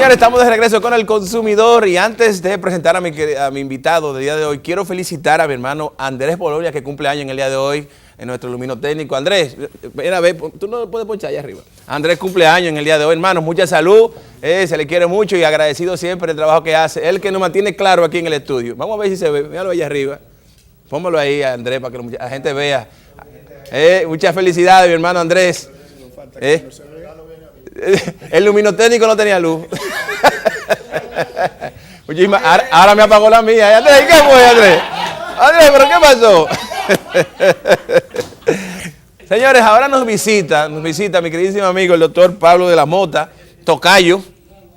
Señores, estamos de regreso con El Consumidor y antes de presentar a mi invitado del día de hoy, quiero felicitar a mi hermano Andrés Bolonia, que cumple años en el día de hoy, en nuestro luminotécnico. Andrés, ven a ver, tú no puedes ponchar allá arriba. Andrés cumple años en el día de hoy, hermano, mucha salud, se le quiere mucho y agradecido siempre el trabajo que hace. Él que nos mantiene claro aquí en el estudio. Vamos a ver si se ve, míralo allá arriba. Póngalo ahí, Andrés, para que la gente vea. Muchas felicidades, mi hermano Andrés. El luminotécnico no tenía luz. Ahora me apagó la mía. Andrés, ¿qué fue, Andrés? Andrés, ¿pero qué pasó? Señores, ahora nos visita mi queridísimo amigo, el doctor Pablo de la Mota, tocayo.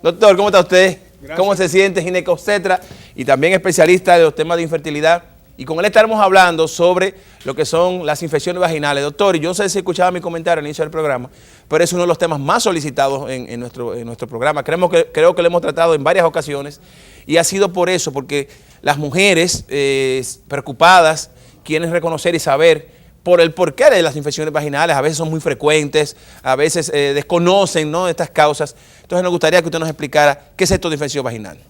Doctor, ¿cómo está usted? Gracias. ¿Cómo se siente? Ginecobstetra y también especialista de los temas de infertilidad. Y con él estaremos hablando sobre lo que son las infecciones vaginales. Doctor, y yo no sé si escuchaba mi comentario al inicio del programa, pero es uno de los temas más solicitados en nuestro programa. Creo que lo hemos tratado en varias ocasiones y ha sido por eso, porque las mujeres preocupadas quieren reconocer y saber por el porqué de las infecciones vaginales. A veces son muy frecuentes, a veces desconocen, ¿no?, estas causas. Entonces nos gustaría que usted nos explicara qué es esto de infección vaginal.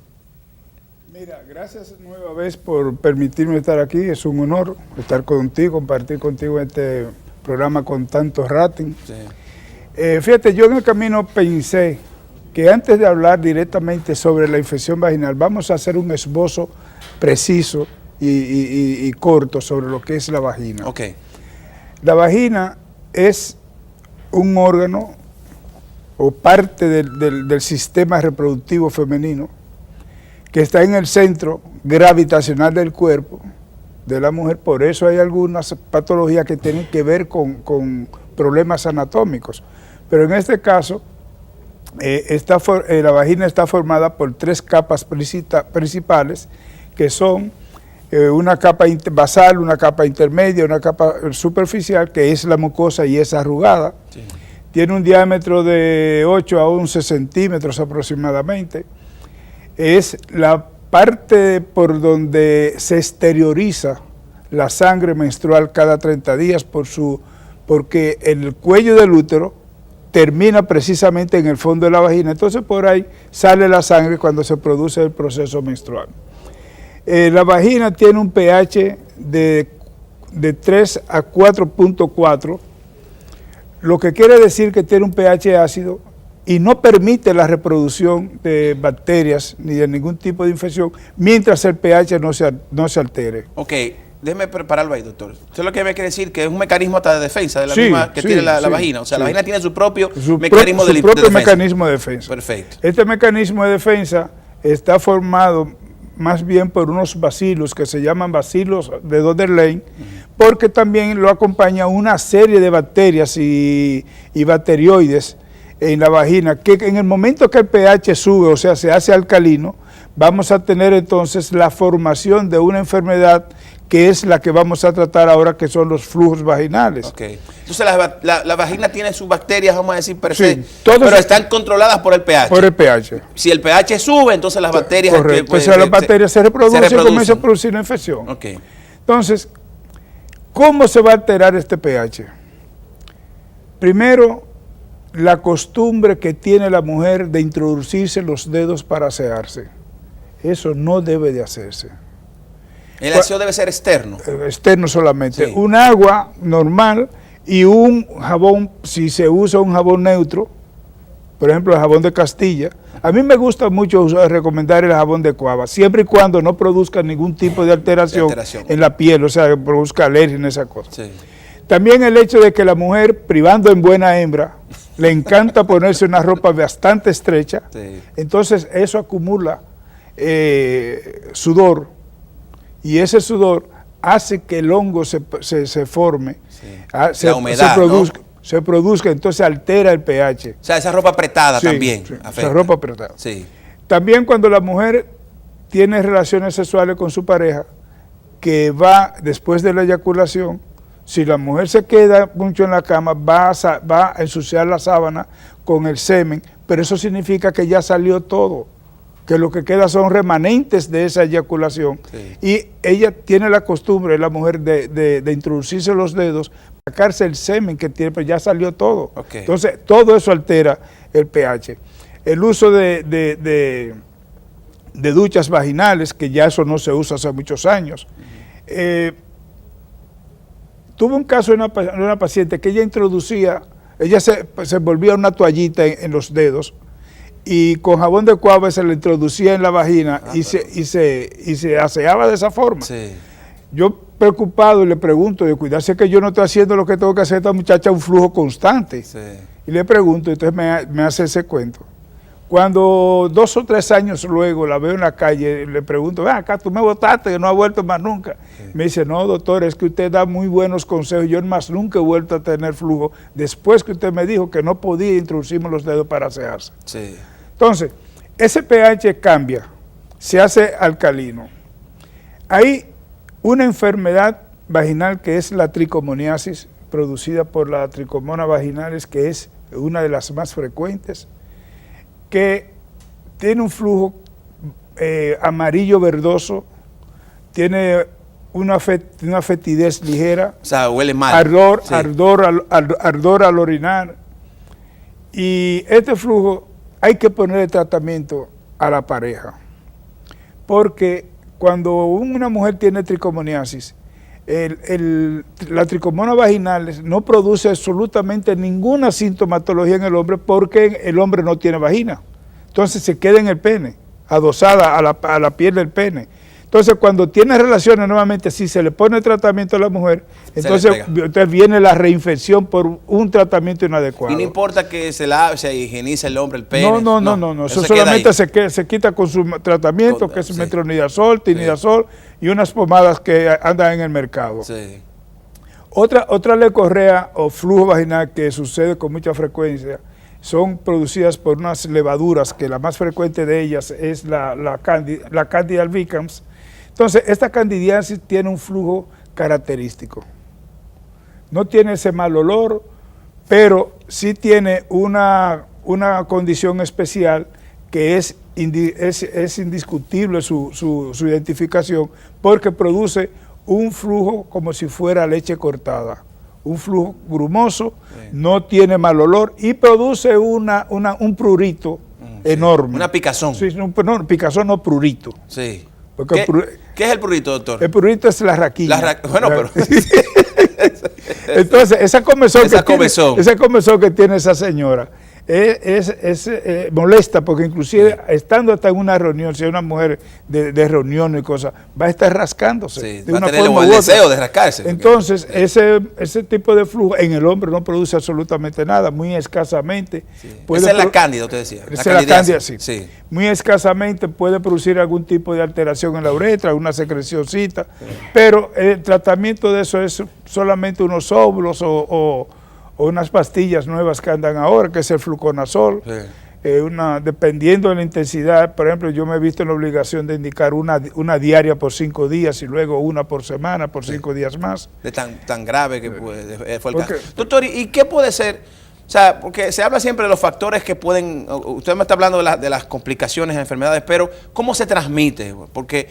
Mira, gracias nueva vez por permitirme estar aquí. Es un honor estar contigo, compartir contigo este programa con tantos ratings. Sí. Fíjate, yo en el camino pensé que antes de hablar directamente sobre la infección vaginal, vamos a hacer un esbozo preciso y corto sobre lo que es la vagina. Okay. La vagina es un órgano o parte del sistema reproductivo femenino que está en el centro gravitacional del cuerpo de la mujer. Por eso hay algunas patologías que tienen que ver con problemas anatómicos. Pero en este caso, la vagina está formada por 3 capas principales, que son una capa basal, una capa intermedia, una capa superficial, que es la mucosa y es arrugada. Sí. Tiene un diámetro de 8 a 11 centímetros aproximadamente. Es la parte por donde se exterioriza la sangre menstrual cada 30 días porque el cuello del útero termina precisamente en el fondo de la vagina. Entonces por ahí sale la sangre cuando se produce el proceso menstrual. La vagina tiene un pH de 3 a 4.4, lo que quiere decir que tiene un pH ácido y no permite la reproducción de bacterias ni de ningún tipo de infección mientras el pH no se altere. Ok, déjeme prepararlo ahí, doctor. Eso es lo que me quiere decir, que es un mecanismo hasta de defensa de la misma que tiene la vagina. O sea, la vagina tiene su propio mecanismo de defensa. Mecanismo de defensa. Perfecto. Este mecanismo de defensa está formado más bien por unos bacilos que se llaman bacilos de Dodderlein, porque también lo acompaña una serie de bacterias y bacterioides en la vagina, que en el momento que el pH sube, o sea, se hace alcalino, vamos a tener entonces la formación de una enfermedad que es la que vamos a tratar ahora, que son los flujos vaginales. Okay. Entonces la vagina tiene sus bacterias, vamos a decir, per se, pero están controladas por el pH. Por el pH. Si el pH sube, entonces las bacterias... Correcto, entonces las bacterias se reproducen y comienza a producir una infección. Okay. Entonces, ¿cómo se va a alterar este pH? Primero, la costumbre que tiene la mujer de introducirse los dedos para asearse. Eso no debe de hacerse. El aseo debe ser externo. Externo solamente. Sí. Un agua normal y un jabón, si se usa un jabón neutro, por ejemplo el jabón de Castilla. A mí me gusta mucho recomendar el jabón de Cuava, siempre y cuando no produzca ningún tipo de alteración en la piel, o sea, que produzca alergia en esa cosa. Sí. También el hecho de que la mujer, privando en buena hembra, le encanta ponerse una ropa bastante estrecha, sí. Entonces eso acumula sudor, y ese sudor hace que el hongo se forme, sí. La humedad, se produzca, entonces altera el pH. O sea, esa ropa apretada sí, también. Sí, esa ropa apretada. Sí. También cuando la mujer tiene relaciones sexuales con su pareja, que va después de la eyaculación, si la mujer se queda mucho en la cama, va a ensuciar la sábana con el semen, pero eso significa que ya salió todo, que lo que queda son remanentes de esa eyaculación. Sí. Y ella tiene la costumbre, la mujer, de introducirse los dedos, sacarse el semen que tiene, pero ya salió todo. Okay. Entonces, todo eso altera el pH. El uso de duchas vaginales, que ya eso no se usa hace muchos años. Tuve un caso de una paciente que ella se envolvía una toallita en los dedos y con jabón de cuava se le introducía en la vagina y se aseaba de esa forma. Sí. Yo preocupado le pregunto, de cuidarse que yo no estoy haciendo lo que tengo que hacer, esta muchacha un flujo constante. Sí. Y le pregunto, entonces me hace ese cuento. Cuando 2 o 3 años luego la veo en la calle, le pregunto, ven acá, tú me botaste, que no has vuelto más nunca. Sí. Me dice, no, doctor, es que usted da muy buenos consejos, yo más nunca he vuelto a tener flujo, después que usted me dijo que no podía introducirme los dedos para asearse. Sí. Entonces, ese pH cambia, se hace alcalino. Hay una enfermedad vaginal que es la tricomoniasis, producida por la Trichomonas vaginalis, que es una de las más frecuentes, que tiene un flujo amarillo verdoso, tiene una fetidez ligera, o sea, huele mal. Ardor al orinar. Y este flujo hay que ponerle tratamiento a la pareja, porque cuando una mujer tiene tricomoniasis, la tricomonas vaginalis no produce absolutamente ninguna sintomatología en el hombre porque el hombre no tiene vagina. Entonces se queda en el pene, adosada a la piel del pene. Entonces cuando tiene relaciones nuevamente, si se le pone tratamiento a la mujer, entonces viene la reinfección por un tratamiento inadecuado. Y no importa que se higienice el hombre el pene. No. Eso solamente se quita con su tratamiento, que es metronidazol, tinidazol y unas pomadas que andan en el mercado. Sí. Otra leucorrea o flujo vaginal que sucede con mucha frecuencia son producidas por unas levaduras, que la más frecuente de ellas es la Candida albicans. Entonces, esta candidiasis tiene un flujo característico. No tiene ese mal olor, pero sí tiene una condición especial que es indiscutible su identificación, porque produce un flujo como si fuera leche cortada. Un flujo grumoso, no tiene mal olor y produce un prurito enorme. Una picazón. Sí, no, picazón no, prurito. Sí. ¿Qué es el prurito, doctor? El prurito es la raquilla. Bueno, pero... Entonces, esa comezón que tiene esa señora es molesta, porque inclusive estando hasta en una reunión, si hay una mujer de reunión y cosas, va a estar rascándose. Sí, va a tener el deseo de rascarse. Entonces, ese tipo de flujo en el hombre no produce absolutamente nada, muy escasamente. Sí. Esa es la cándida, usted decía. Esa es la cándida, sí. Muy escasamente puede producir algún tipo de alteración en la uretra, una secrecióncita, pero el tratamiento de eso es solamente unos óvulos o unas pastillas nuevas que andan ahora, que es el fluconazol. Sí. Dependiendo de la intensidad, por ejemplo, yo me he visto en la obligación de indicar una diaria por 5 días y luego una por semana, por 5 días más. De tan grave que fue el caso. Doctor, ¿y qué puede ser? O sea, porque se habla siempre de los factores que pueden, usted me está hablando de las complicaciones de enfermedades, pero ¿cómo se transmite? Porque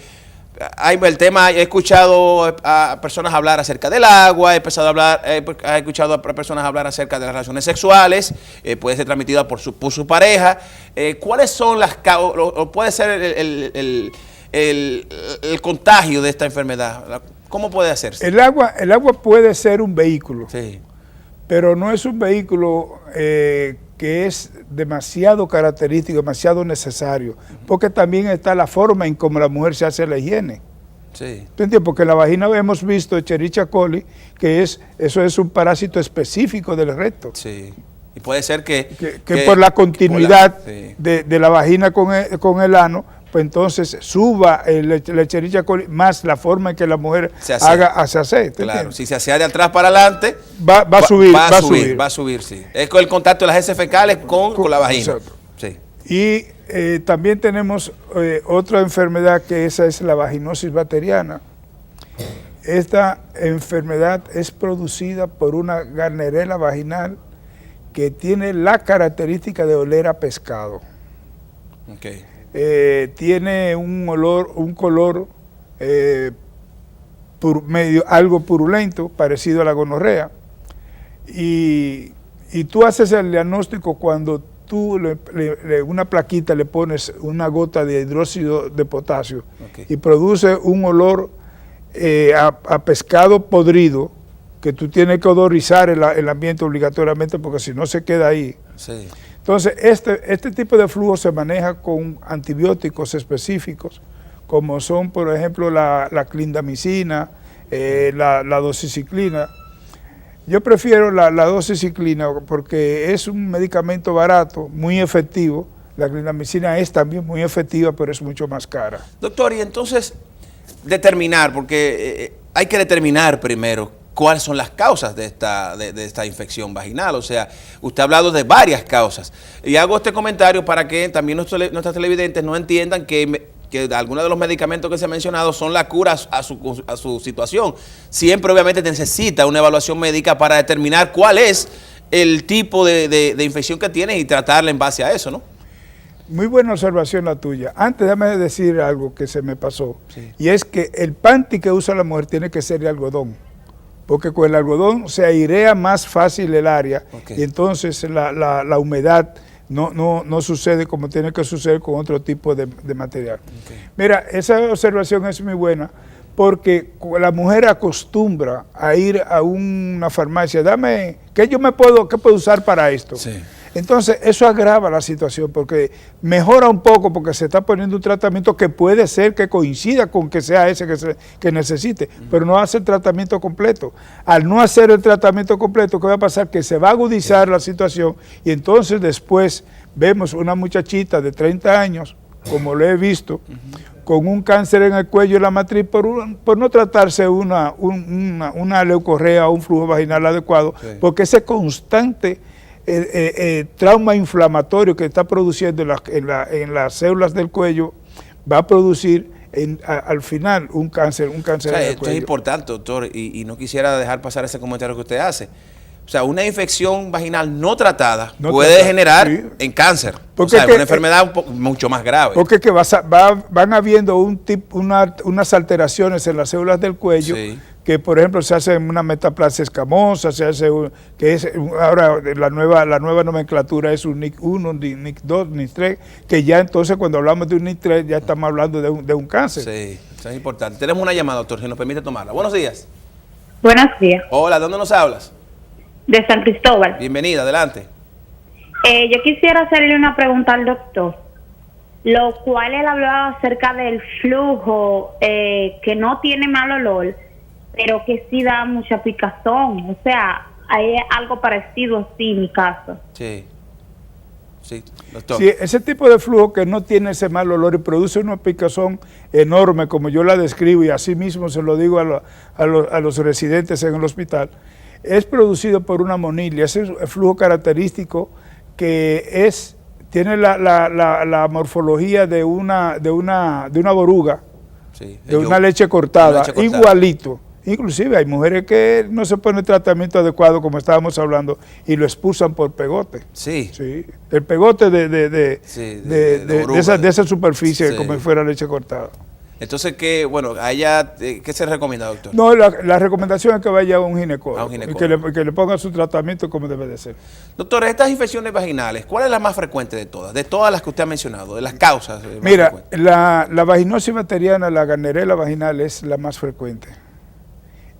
hay el tema, he escuchado a personas hablar acerca del agua, he escuchado a personas hablar acerca de las relaciones sexuales, puede ser transmitida por su pareja. ¿Cuáles son las causas, o puede ser el contagio de esta enfermedad? ¿Cómo puede hacerse? El agua puede ser un vehículo, sí, pero no es un vehículo que es demasiado característico, demasiado necesario, porque también está la forma en cómo la mujer se hace la higiene. Sí. ¿Tú entiendes? Porque en la vagina hemos visto Escherichia coli, que eso es un parásito específico del recto. Sí. Y puede ser que por la continuidad de la vagina con el ano, pues entonces suba el Escherichia coli más la forma en que la mujer se hace. Claro, si se hace de atrás para adelante, va a subir, sí. Es con el contacto de las heces fecales con la vagina. Sí. Y también tenemos otra enfermedad, que esa es la vaginosis bacteriana. Esta enfermedad es producida por una Gardnerella vaginal que tiene la característica de oler a pescado. Okay. Tiene un color algo purulento, parecido a la gonorrea, y tú haces el diagnóstico cuando tú una plaquita le pones una gota de hidróxido de potasio y produce un olor a pescado podrido que tú tienes que odorizar el ambiente obligatoriamente porque si no se queda ahí. Sí. Entonces, este tipo de flujo se maneja con antibióticos específicos, como son, por ejemplo, la clindamicina, la doxiciclina. Yo prefiero la doxiciclina porque es un medicamento barato, muy efectivo. La clindamicina es también muy efectiva, pero es mucho más cara. Doctor, y entonces, determinar, porque hay que determinar primero cuáles son las causas de esta infección vaginal. O sea, usted ha hablado de varias causas. Y hago este comentario para que también nuestras televidentes no entiendan que algunos de los medicamentos que se han mencionado son la cura a su situación. Siempre obviamente necesita una evaluación médica para determinar cuál es el tipo de infección que tiene y tratarla en base a eso, ¿no? Muy buena observación la tuya. Antes déjame decir algo que se me pasó. Sí. Y es que el panty que usa la mujer tiene que ser de algodón. Porque con el algodón se airea más fácil el área y entonces la humedad no sucede como tiene que suceder con otro tipo de material. Mira, esa observación es muy buena porque la mujer acostumbra a ir a una farmacia, ¿qué puedo usar para esto? Sí. Entonces, eso agrava la situación porque mejora un poco porque se está poniendo un tratamiento que puede ser que coincida con que sea ese que necesite, pero no hace el tratamiento completo. Al no hacer el tratamiento completo, ¿qué va a pasar? Que se va a agudizar la situación y entonces después vemos una muchachita de 30 años, como lo he visto, con un cáncer en el cuello y la matriz por no tratarse una leucorrea o un flujo vaginal adecuado, porque ese constante trauma inflamatorio que está produciendo en las células del cuello va a producir al final un cáncer del cuello. Esto es importante, doctor, y no quisiera dejar pasar ese comentario que usted hace. O sea, una infección vaginal no tratada puede degenerar en cáncer. Porque una enfermedad mucho más grave. Porque van habiendo unas alteraciones en las células del cuello que, por ejemplo, se hace una metaplasia escamosa, ahora la nueva nomenclatura es un NIC1, NIC2, NIC3, que ya entonces cuando hablamos de un NIC3 ya estamos hablando de un cáncer. Sí, eso es importante. Tenemos una llamada, doctor, si nos permite tomarla. Buenos días. Buenos días. Hola, ¿de dónde nos hablas? De San Cristóbal. Bienvenida, adelante. Yo quisiera hacerle una pregunta al doctor, lo cual él hablaba acerca del flujo que no tiene mal olor, pero que sí da mucha picazón. O sea, hay algo parecido así en mi caso. Sí. Sí, doctor. Sí, ese tipo de flujo que no tiene ese mal olor y produce una picazón enorme, como yo la describo, y así mismo se lo digo a los residentes en el hospital, es producido por una monilia. Ese es el flujo característico que tiene la morfología de una boruga, de una leche cortada, igualito. Inclusive hay mujeres que no se ponen tratamiento adecuado, como estábamos hablando, y lo expulsan por pegote. Sí. Sí. El pegote de esa superficie, como si fuera leche cortada. Entonces, ¿qué se recomienda, doctor? No, la recomendación es que vaya a un ginecólogo, y que le ponga su tratamiento como debe de ser. Doctor, estas infecciones vaginales, ¿cuál es la más frecuente de todas? De todas las que usted ha mencionado, de las causas. Mira, la vaginosis bacteriana, la Gardnerella vaginal es la más frecuente.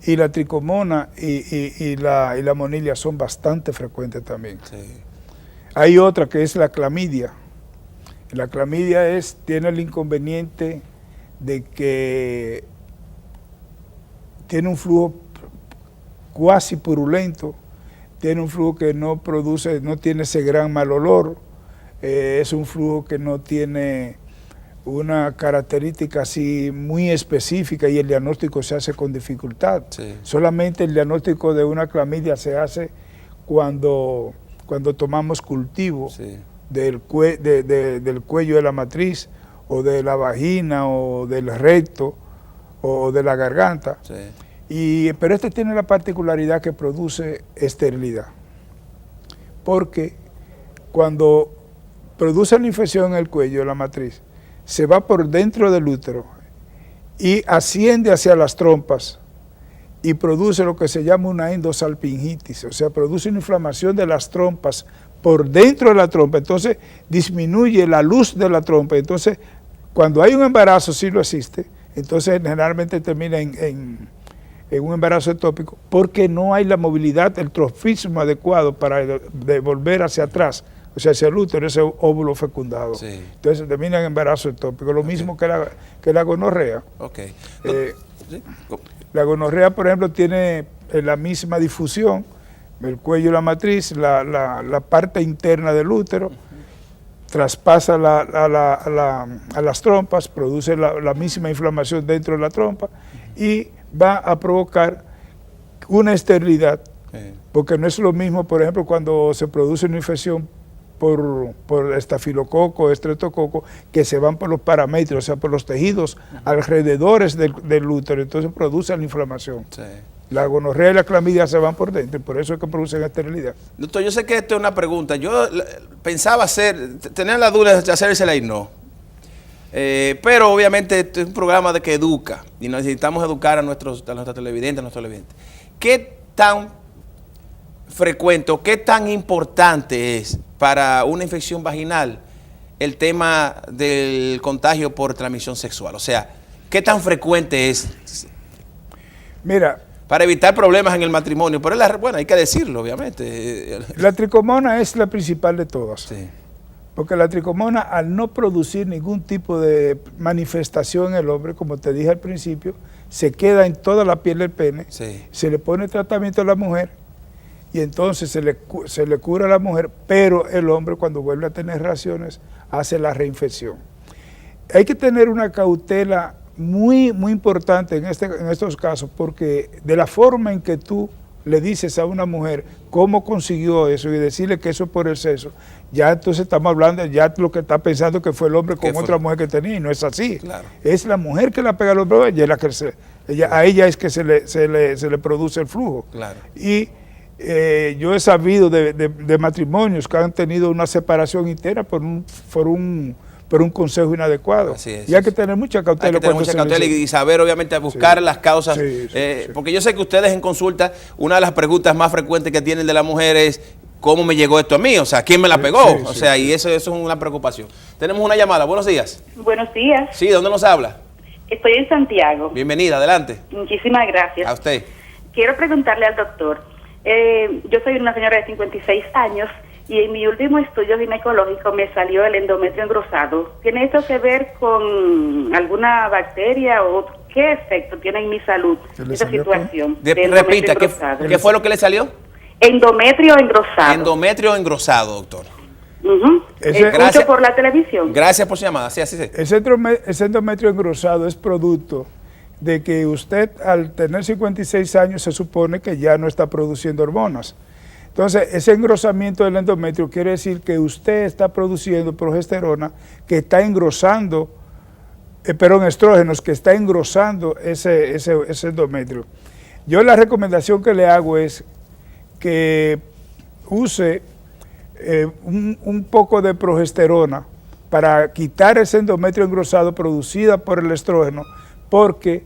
Y la tricomona y la monilia son bastante frecuentes también. Sí. Hay otra que es la clamidia. La clamidia tiene el inconveniente de que tiene un flujo cuasi purulento, tiene un flujo que no tiene ese gran mal olor, es un flujo que no tiene una característica así muy específica y el diagnóstico se hace con dificultad. Sí. Solamente el diagnóstico de una clamidia se hace cuando tomamos cultivo del cuello de la matriz o de la vagina o del recto o de la garganta. Sí. Pero este tiene la particularidad que produce esterilidad, porque cuando produce la infección en el cuello de la matriz, se va por dentro del útero y asciende hacia las trompas y produce lo que se llama una endosalpingitis, o sea, produce una inflamación de las trompas por dentro de la trompa, entonces disminuye la luz de la trompa. Entonces, cuando hay un embarazo, sí lo existe, entonces generalmente termina en un embarazo ectópico, porque no hay la movilidad, el trofismo adecuado para devolver hacia atrás, o sea, hacia el útero, ese óvulo fecundado. Sí. Entonces termina en embarazo ectópico, lo mismo que la gonorrea. Okay. ¿Sí? La gonorrea, por ejemplo, tiene la misma difusión, el cuello y la matriz, la parte interna del útero, traspasa a las trompas, produce la misma inflamación dentro de la trompa y va a provocar una esterilidad, porque no es lo mismo, por ejemplo, cuando se produce una infección por estafilococo, estreptococo, que se van por los paramétros, o sea, por los tejidos alrededores del útero, entonces produce la inflamación. Sí. La gonorrea y la clamidia se van por dentro, y por eso es que producen esterilidad. Doctor, yo sé que esto es una pregunta. Yo pensaba tener la duda de hacérsela y no. Pero obviamente este es un programa que educa y necesitamos educar a nuestros televidentes, ¿Qué tan frecuente o qué tan importante es para una infección vaginal el tema del contagio por transmisión sexual? O sea, ¿qué tan frecuente es? Mira, para evitar problemas en el matrimonio. Pero bueno, hay que decirlo, obviamente. La tricomona es la principal de todas. Sí. Porque la tricomona, al no producir ningún tipo de manifestación en el hombre, como te dije al principio, se queda en toda la piel del pene, sí. Se le pone tratamiento a la mujer y entonces se le cura a la mujer, pero el hombre cuando vuelve a tener relaciones hace la reinfección. Hay que tener una cautela muy importante en estos casos, porque de la forma en que tú le dices a una mujer cómo consiguió eso y decirle que eso es por el sexo, ya entonces estamos hablando, ya lo que está pensando que fue el hombre con otra mujer que tenía, y no es así. Claro. Es la mujer que la pega al hombre, a ella es que se le produce el flujo. Claro. Y yo he sabido de matrimonios que han tenido una separación interna por un consejo inadecuado. Así es, y hay que tener mucha cautela. Hay que tener mucha cautela y saber, obviamente, buscar las causas. Porque yo sé que ustedes en consulta, una de las preguntas más frecuentes que tienen de la mujer es ¿cómo me llegó esto a mí? O sea, ¿quién me la pegó? Y eso es una preocupación. Tenemos una llamada. Buenos días. Buenos días. Sí, ¿de dónde nos habla? Estoy en Santiago. Bienvenida, adelante. Muchísimas gracias. A usted. Quiero preguntarle al doctor. Yo soy una señora de 56 años y en mi último estudio ginecológico me salió el endometrio engrosado. ¿Tiene esto que ver con alguna bacteria o qué efecto tiene en mi salud esta situación? Repita, ¿qué fue lo que le salió? Endometrio engrosado. Endometrio engrosado, doctor. Escucho por la televisión. Gracias por su llamada. Sí, así es. Ese endometrio engrosado es producto de que usted al tener 56 años se supone que ya no está produciendo hormonas. Entonces, ese engrosamiento del endometrio quiere decir que usted está produciendo progesterona que está engrosando, estrógenos que está engrosando ese endometrio. Yo la recomendación que le hago es que use un poco de progesterona para quitar ese endometrio engrosado producida por el estrógeno, porque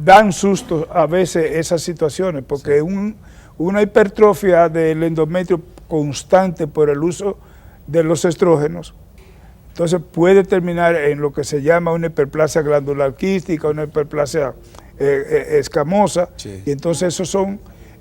dan susto a veces esas situaciones, porque una hipertrofia del endometrio constante por el uso de los estrógenos, entonces puede terminar en lo que se llama una hiperplasia glandular quística, una hiperplasia escamosa, y entonces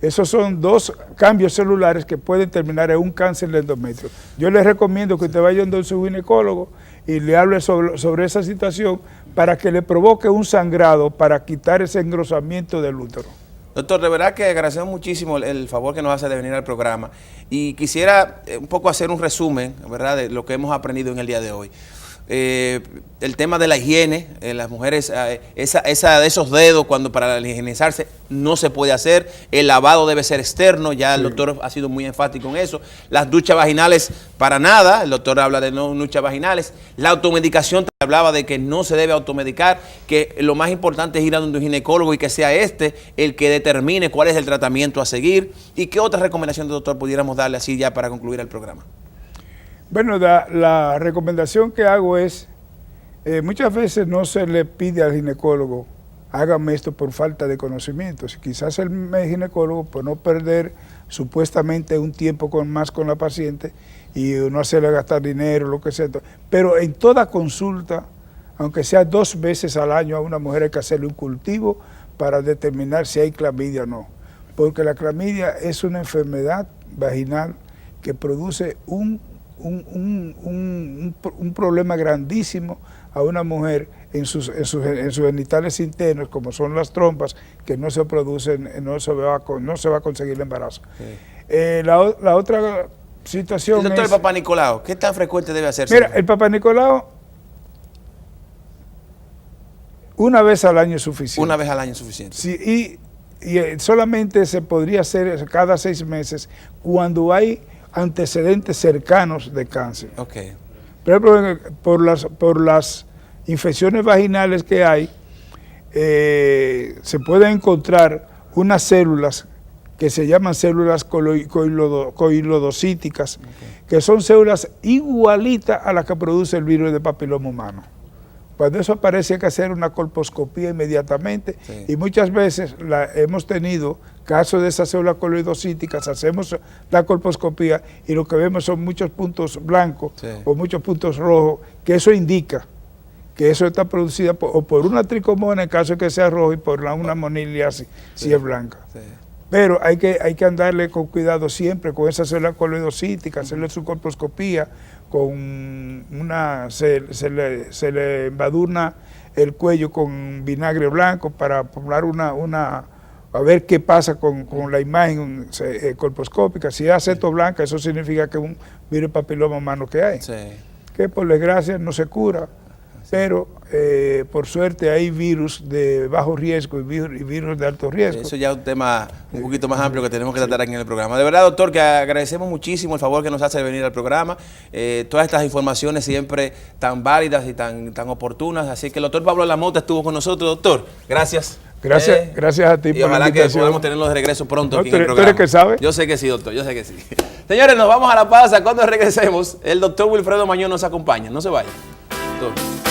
esos son dos cambios celulares que pueden terminar en un cáncer del endometrio. Yo les recomiendo que usted vaya donde su ginecólogo y le hable sobre esa situación para que le provoque un sangrado para quitar ese engrosamiento del útero. Doctor, de verdad que agradecemos muchísimo el favor que nos hace de venir al programa y quisiera un poco hacer un resumen, ¿verdad?, de lo que hemos aprendido en el día de hoy. El tema de la higiene, las mujeres, de esos dedos cuando para higienizarse no se puede hacer, el lavado debe ser externo, ya el doctor ha sido muy enfático en eso, las duchas vaginales para nada, el doctor habla de no duchas vaginales, la automedicación, te hablaba de que no se debe automedicar, que lo más importante es ir a donde un ginecólogo y que sea el que determine cuál es el tratamiento a seguir y qué otra recomendación, doctor, pudiéramos darle así ya para concluir el programa. Bueno, la recomendación que hago es, muchas veces no se le pide al ginecólogo, hágame esto por falta de conocimientos. Quizás el ginecólogo, por no perder supuestamente un tiempo más con la paciente y no hacerle gastar dinero, lo que sea. Pero en toda consulta, aunque sea 2 veces al año a una mujer, hay que hacerle un cultivo para determinar si hay clamidia o no. Porque la clamidia es una enfermedad vaginal que produce un problema grandísimo a una mujer en sus genitales internos, como son las trompas, que no se producen, no se va a conseguir el embarazo. Sí. La otra situación doctor, es... el Papá Nicolau, ¿qué tan frecuente debe hacerse? Mira, el Papá Nicolau, una vez al año es suficiente. Una vez al año es suficiente. Sí, y solamente se podría hacer cada 6 meses cuando hay antecedentes cercanos de cáncer. Okay. Por ejemplo, por las infecciones vaginales que hay, se pueden encontrar unas células que se llaman células coilodocíticas, que son células igualitas a las que produce el virus de papiloma humano. Cuando eso aparece hay que hacer una colposcopía inmediatamente, sí. Y muchas veces hemos tenido casos de esas células coilodocíticas, hacemos la colposcopía y lo que vemos son muchos puntos blancos, sí, o muchos puntos rojos, que eso indica que eso está producido o por una tricomona en caso de que sea rojo y por una moniliasis si es blanca. Sí. Pero hay que andarle con cuidado siempre con esas células coilodocíticas, hacerle su colposcopía, se le embadurna el cuello con vinagre blanco para poner a ver qué pasa con la imagen colposcópica. Si es aceto blanca, eso significa que es un virus papiloma humano que hay, sí, que por desgracia no se cura. Pero por suerte hay virus de bajo riesgo y virus de alto riesgo. Eso ya es un tema un poquito más amplio que tenemos que tratar aquí en el programa. De verdad, doctor, que agradecemos muchísimo el favor que nos hace de venir al programa. Todas estas informaciones siempre tan válidas y tan oportunas. Así que el doctor Pablo Lamota estuvo con nosotros, doctor. Gracias. Gracias a ti por la invitación. Y ojalá que podamos tenerlo de regreso pronto aquí en el programa. ¿Tú eres que sabe? Yo sé que sí, doctor, yo sé que sí. Señores, nos vamos a la pausa. Cuando regresemos, el doctor Wilfredo Mañón nos acompaña. No se vayan. Doctor.